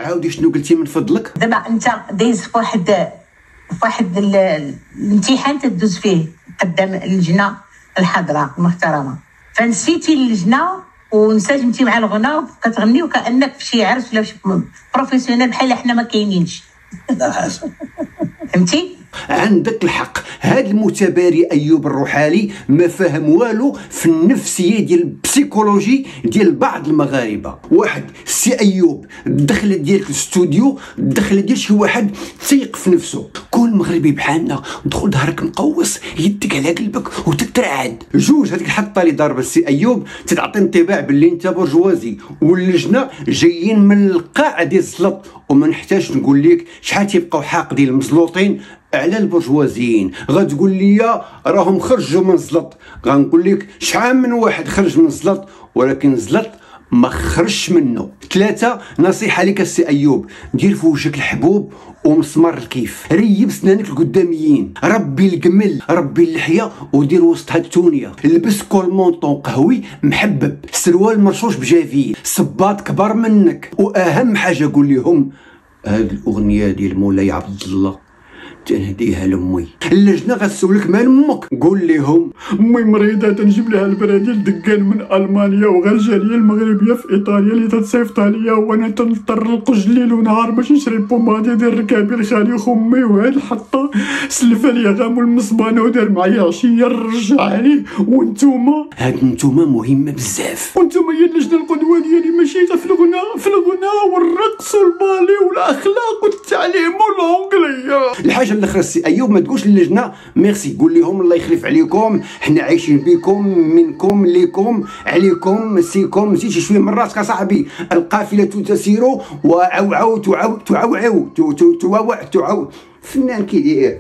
عاودي شنو قلتي من فضلك؟ دابا انت دايز في واحد الامتحان تدوز فيه قدام اللجنه الحاضره المحترمه، فنسيتي اللجنه ونسجمتي مع الغنى وكتغني وكانك في شي عرس ولا شي بروفيسيونيل بحال حنا ما كاينينش. لا حسن فهمتي؟ عندك الحق. هذا المتباري ايوب الروحالي ما فاهم والو في النفسيه ديال البسيكولوجي ديال بعض المغاربه. واحد السي ايوب الدخله ديالك الاستوديو الدخله ديال شي واحد تيق في نفسه. كون مغربي بحالنا دخل ظهرك مقوس يدك على قلبك وتترعد. جوج هذيك الحطه اللي ضاربه السي ايوب تتعطي انطباع باللي انت برجوازي، واللجنه جايين من القاع ديال الزلط، وما نحتاج نقول لك شحال تيبقاو حاقدين المزلوطين على البرجوازيين. غتقول لي راهم خرجوا من الزلط، غنقول لك شحال من واحد خرج من الزلط ولكن الزلط ما خرجش منه. 3 نصيحه لك السي ايوب، دير في وجهك الحبوب ومسمار الكيف، ريب سنانك القداميين، ربي القمل ربي اللحيه ودير وسطها التونيه، لبس كول مونطون قهوي محبب، سروال مرشوش بجافيل، صباط كبر منك، واهم حاجه قول لهم هاد الاغنيه ديال مولاي عبد الله تنهديها لامي. اللجنه غتسولك مال امك، قول لهم امي مريضه تنجيب لها البرا ديال دكان من المانيا وغالجه ليا المغربيه في ايطاليا اللي تتصيفط عليا وانا تنضطر نلقج ليل ونهار باش نشري بومادي ديال ركابي لخالي خمي، وهاد الحطه سلفه ليا غامو المصبانه ودار معايا عشيه نرجع عليه. وانتوما هاد نتوما مهمه بزاف، وانتوما هي اللجنه القدوه ديالي ماشي في الغنى والرقص والبالي والاخلاق والتعليم والانجليه. الحاجه الاخرى السي ايوب ما تقولش للجنه ميرسي، قول لهم الله يخلف عليكم حنا عايشين بكم منكم ليكم عليكم سيكم. زيد شويه من راسك صاحبي، القافله تسير وعو تعو فنان كي داير.